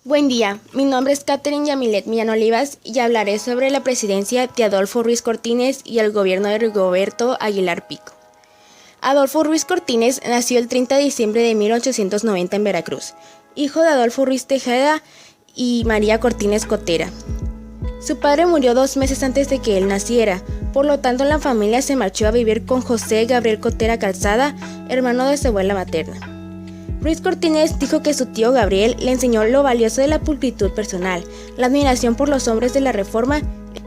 Buen día, mi nombre es Catherine Yamilet Millán Olivas y hablaré sobre la presidencia de Adolfo Ruiz Cortines y el gobierno de Rigoberto Aguilar Pico. Adolfo Ruiz Cortines nació el 30 de diciembre de 1890 en Veracruz, hijo de Adolfo Ruiz Tejeda y María Cortines Cotera. Su padre murió 2 meses antes de que él naciera, por lo tanto la familia se marchó a vivir con José Gabriel Cotera Calzada, hermano de su abuela materna. Ruiz Cortines dijo que su tío Gabriel le enseñó lo valioso de la pulcritud personal, la admiración por los hombres de la Reforma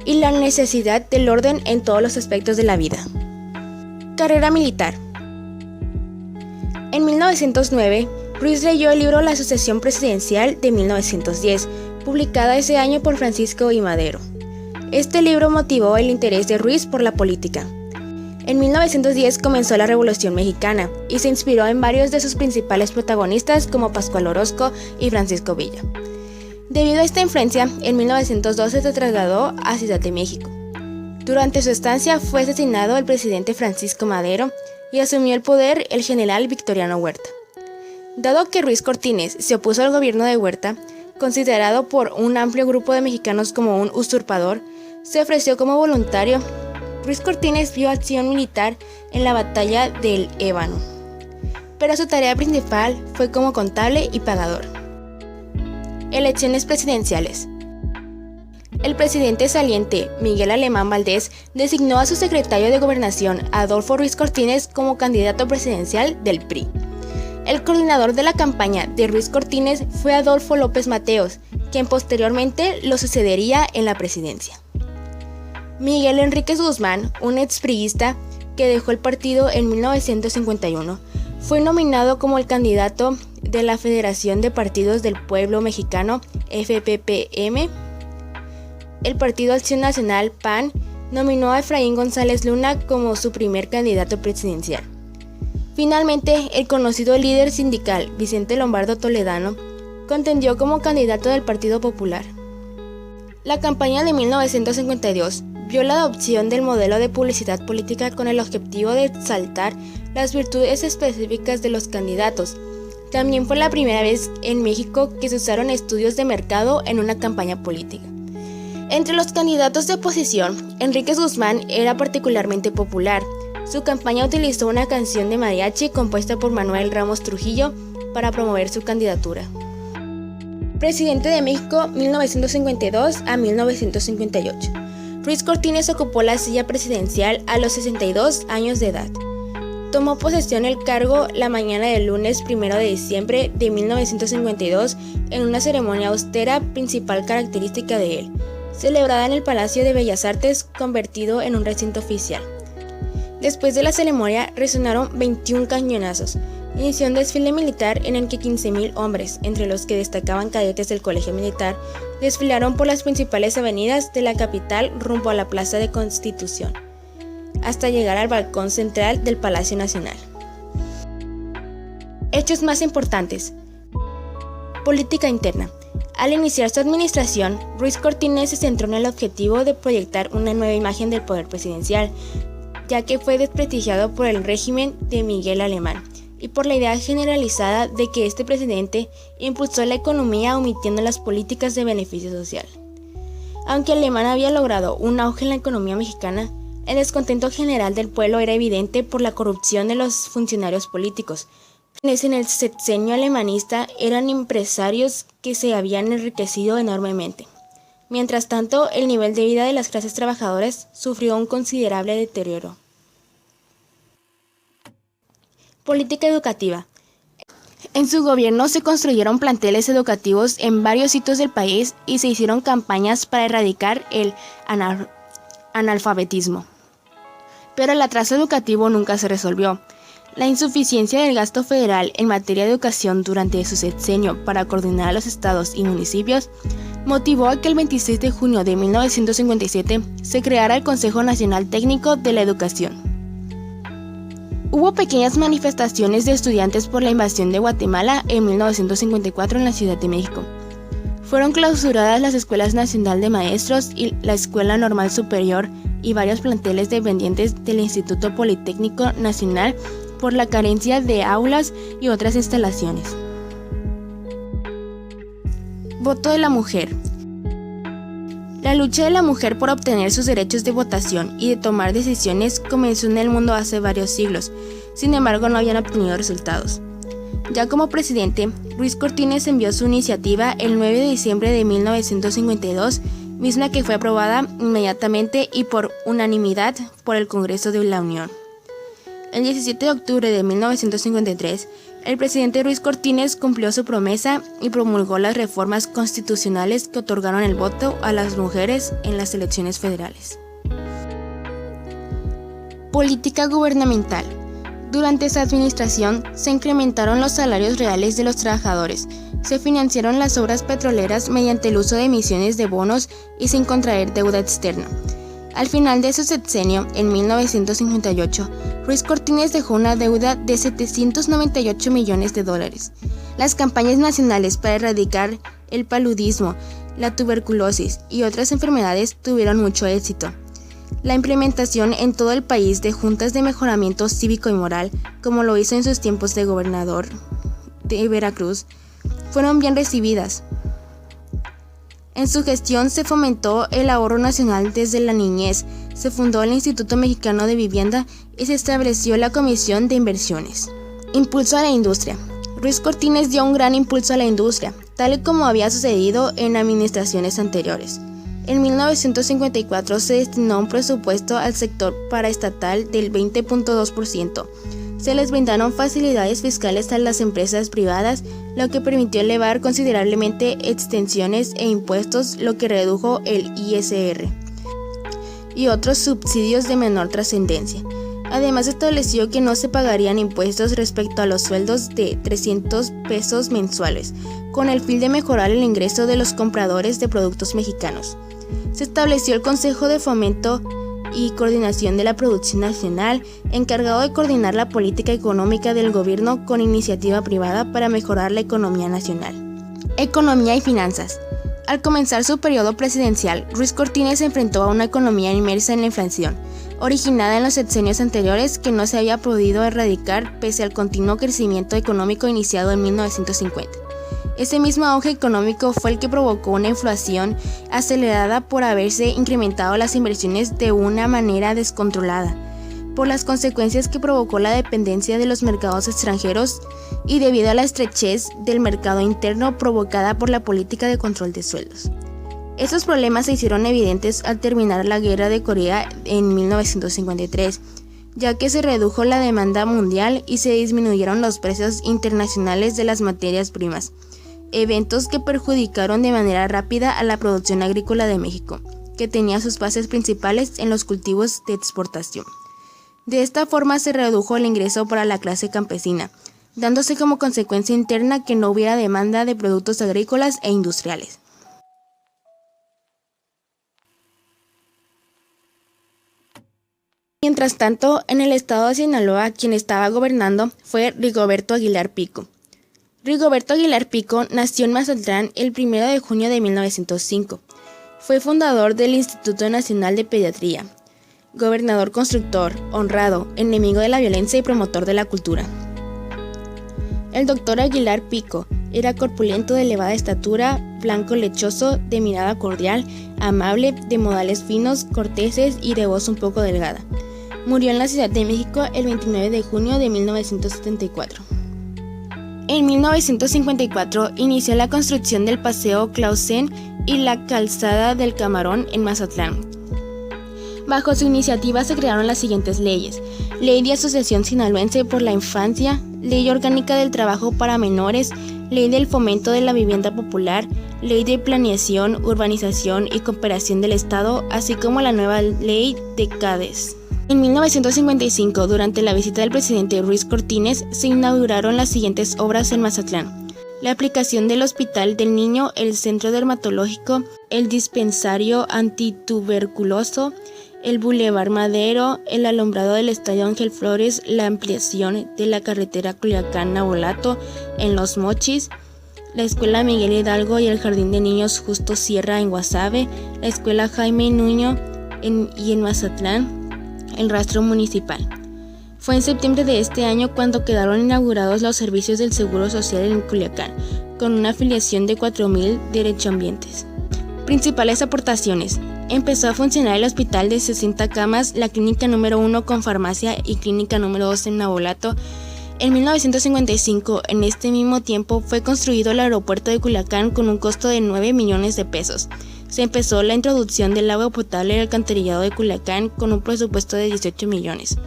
y la necesidad del orden en todos los aspectos de la vida. Carrera militar. En 1909, Ruiz leyó el libro La sucesión presidencial de 1910, publicada ese año por Francisco I. Madero. Este libro motivó el interés de Ruiz por la política. En 1910 comenzó la Revolución Mexicana y se inspiró en varios de sus principales protagonistas como Pascual Orozco y Francisco Villa. Debido a esta influencia, en 1912 se trasladó a Ciudad de México. Durante su estancia fue asesinado el presidente Francisco Madero y asumió el poder el general Victoriano Huerta. Dado que Ruiz Cortines se opuso al gobierno de Huerta, considerado por un amplio grupo de mexicanos como un usurpador, se ofreció como voluntario. Ruiz Cortines vio acción militar en la batalla del Ébano, pero su tarea principal fue como contable y pagador. Elecciones presidenciales. El presidente saliente, Miguel Alemán Valdés, designó a su secretario de Gobernación, Adolfo Ruiz Cortines, como candidato presidencial del PRI. El coordinador de la campaña de Ruiz Cortines fue Adolfo López Mateos, quien posteriormente lo sucedería en la presidencia. Miguel Enríquez Guzmán, un expriista que dejó el partido en 1951, fue nominado como el candidato de la Federación de Partidos del Pueblo Mexicano, FPPM. El Partido Acción Nacional, PAN, nominó a Efraín González Luna como su primer candidato presidencial. Finalmente, el conocido líder sindical, Vicente Lombardo Toledano, contendió como candidato del Partido Popular. La campaña de 1952 vio la adopción del modelo de publicidad política con el objetivo de exaltar las virtudes específicas de los candidatos. También fue la primera vez en México que se usaron estudios de mercado en una campaña política. Entre los candidatos de oposición, Enríquez Guzmán era particularmente popular. Su campaña utilizó una canción de mariachi compuesta por Manuel Ramos Trujillo para promover su candidatura. Presidente de México 1952 a 1958. Ruiz Cortines ocupó la silla presidencial a los 62 años de edad. Tomó posesión del cargo la mañana del lunes 1 de diciembre de 1952 en una ceremonia austera principal característica de él, celebrada en el Palacio de Bellas Artes, convertido en un recinto oficial. Después de la ceremonia resonaron 21 cañonazos. Inició un desfile militar en el que 15,000 hombres, entre los que destacaban cadetes del Colegio Militar, desfilaron por las principales avenidas de la capital rumbo a la Plaza de Constitución, hasta llegar al balcón central del Palacio Nacional. Hechos más importantes. Política interna. Al iniciar su administración, Ruiz Cortines se centró en el objetivo de proyectar una nueva imagen del poder presidencial, ya que fue desprestigiado por el régimen de Miguel Alemán y por la idea generalizada de que este presidente impulsó la economía omitiendo las políticas de beneficio social. Aunque Alemán había logrado un auge en la economía mexicana, el descontento general del pueblo era evidente por la corrupción de los funcionarios políticos, quienes en el sexenio alemanista eran empresarios que se habían enriquecido enormemente. Mientras tanto, el nivel de vida de las clases trabajadoras sufrió un considerable deterioro. Política educativa. En su gobierno se construyeron planteles educativos en varios sitios del país y se hicieron campañas para erradicar el analfabetismo. Pero el atraso educativo nunca se resolvió. La insuficiencia del gasto federal en materia de educación durante su sexenio para coordinar a los estados y municipios motivó a que el 26 de junio de 1957 se creara el Consejo Nacional Técnico de la Educación. Hubo pequeñas manifestaciones de estudiantes por la invasión de Guatemala en 1954 en la Ciudad de México. Fueron clausuradas las Escuelas Nacional de Maestros y la Escuela Normal Superior y varios planteles dependientes del Instituto Politécnico Nacional por la carencia de aulas y otras instalaciones. Voto de la mujer. La lucha de la mujer por obtener sus derechos de votación y de tomar decisiones comenzó en el mundo hace varios siglos, sin embargo no habían obtenido resultados. Ya como presidente, Ruiz Cortines envió su iniciativa el 9 de diciembre de 1952, misma que fue aprobada inmediatamente y por unanimidad por el Congreso de la Unión. El 17 de octubre de 1953, el presidente Ruiz Cortines cumplió su promesa y promulgó las reformas constitucionales que otorgaron el voto a las mujeres en las elecciones federales. Política gubernamental. Durante esa administración se incrementaron los salarios reales de los trabajadores, se financiaron las obras petroleras mediante el uso de emisiones de bonos y sin contraer deuda externa. Al final de su sexenio, en 1958, Ruiz Cortines dejó una deuda de $798 millones. Las campañas nacionales para erradicar el paludismo, la tuberculosis y otras enfermedades tuvieron mucho éxito. La implementación en todo el país de juntas de mejoramiento cívico y moral, como lo hizo en sus tiempos de gobernador de Veracruz, fueron bien recibidas. En su gestión se fomentó el ahorro nacional desde la niñez, se fundó el Instituto Mexicano de Vivienda y se estableció la Comisión de Inversiones. Impulso a la industria. Ruiz Cortines dio un gran impulso a la industria, tal y como había sucedido en administraciones anteriores. En 1954 se destinó un presupuesto al sector paraestatal del 20.2%. Se les brindaron facilidades fiscales a las empresas privadas, lo que permitió elevar considerablemente extensiones e impuestos, lo que redujo el ISR y otros subsidios de menor trascendencia. Además, estableció que no se pagarían impuestos respecto a los sueldos de 300 pesos mensuales, con el fin de mejorar el ingreso de los compradores de productos mexicanos. Se estableció el Consejo de Fomento y Coordinación de la Producción Nacional, encargado de coordinar la política económica del gobierno con iniciativa privada para mejorar la economía nacional. Economía y finanzas. Al comenzar su periodo presidencial, Ruiz Cortines se enfrentó a una economía inmersa en la inflación, originada en los sexenios anteriores que no se había podido erradicar pese al continuo crecimiento económico iniciado en 1950. Ese mismo auge económico fue el que provocó una inflación acelerada por haberse incrementado las inversiones de una manera descontrolada, por las consecuencias que provocó la dependencia de los mercados extranjeros y debido a la estrechez del mercado interno provocada por la política de control de sueldos. Estos problemas se hicieron evidentes al terminar la Guerra de Corea en 1953, ya que se redujo la demanda mundial y se disminuyeron los precios internacionales de las materias primas, eventos que perjudicaron de manera rápida a la producción agrícola de México, que tenía sus bases principales en los cultivos de exportación. De esta forma se redujo el ingreso para la clase campesina, dándose como consecuencia interna que no hubiera demanda de productos agrícolas e industriales. Mientras tanto, en el estado de Sinaloa, quien estaba gobernando fue Rigoberto Aguilar Pico. Rigoberto Aguilar Pico nació en Mazatlán el 1 de junio de 1905. Fue fundador del Instituto Nacional de Pediatría, gobernador constructor, honrado, enemigo de la violencia y promotor de la cultura. El doctor Aguilar Pico era corpulento, de elevada estatura, blanco lechoso, de mirada cordial, amable, de modales finos, corteses y de voz un poco delgada. Murió en la Ciudad de México el 29 de junio de 1974. En 1954 inició la construcción del Paseo Clausen y la Calzada del Camarón en Mazatlán. Bajo su iniciativa se crearon las siguientes leyes: Ley de Asociación Sinaloense por la Infancia, Ley Orgánica del Trabajo para Menores, Ley del Fomento de la Vivienda Popular, Ley de Planeación, Urbanización y Cooperación del Estado, así como la nueva Ley de CADES. En 1955, durante la visita del presidente Ruiz Cortines, se inauguraron las siguientes obras en Mazatlán: la aplicación del Hospital del Niño, el Centro Dermatológico, el Dispensario Antituberculoso, el Boulevard Madero, el alumbrado del Estadio Ángel Flores, la ampliación de la carretera Culiacán-Nabolato en Los Mochis, la Escuela Miguel Hidalgo y el Jardín de Niños Justo Sierra en Guasave, la Escuela Jaime Nuño en Mazatlán, el rastro municipal. Fue en septiembre de este año cuando quedaron inaugurados los servicios del Seguro Social en Culiacán, con una afiliación de 4.000 derechohabientes. Principales aportaciones. Empezó a funcionar el hospital de 60 camas, la clínica número 1 con farmacia y clínica número 2 en Nabolato. En 1955, en este mismo tiempo, fue construido el aeropuerto de Culiacán con un costo de 9 millones de pesos. Se empezó la introducción del agua potable y el alcantarillado de Culiacán con un presupuesto de 18 millones.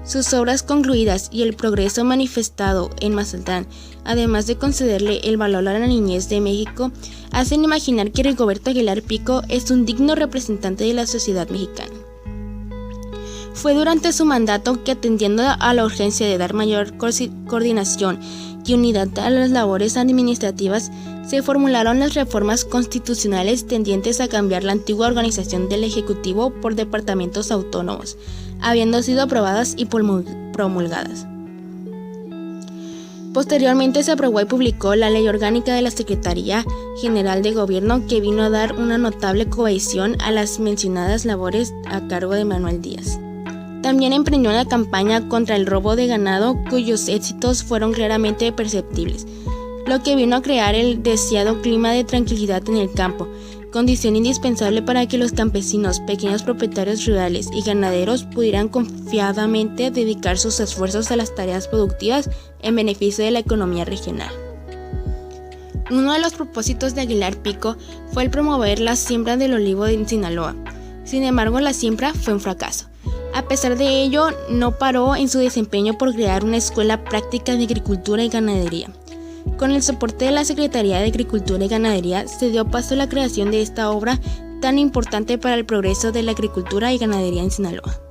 Sus obras concluidas y el progreso manifestado en Mazatlán, además de concederle el valor a la niñez de México, hacen imaginar que Rigoberto Aguilar Pico es un digno representante de la sociedad mexicana. Fue durante su mandato que, atendiendo a la urgencia de dar mayor coordinación y unidad a las labores administrativas, se formularon las reformas constitucionales tendientes a cambiar la antigua organización del Ejecutivo por departamentos autónomos, habiendo sido aprobadas y promulgadas. Posteriormente se aprobó y publicó la Ley Orgánica de la Secretaría General de Gobierno, que vino a dar una notable cohesión a las mencionadas labores a cargo de Manuel Díaz. También emprendió una campaña contra el robo de ganado, cuyos éxitos fueron claramente perceptibles, lo que vino a crear el deseado clima de tranquilidad en el campo, condición indispensable para que los campesinos, pequeños propietarios rurales y ganaderos pudieran confiadamente dedicar sus esfuerzos a las tareas productivas en beneficio de la economía regional. Uno de los propósitos de Aguilar Pico fue el promover la siembra del olivo en Sinaloa. Sin embargo, la siembra fue un fracaso. A pesar de ello, no paró en su desempeño por crear una escuela práctica de agricultura y ganadería. Con el soporte de la Secretaría de Agricultura y Ganadería, se dio paso a la creación de esta obra tan importante para el progreso de la agricultura y ganadería en Sinaloa.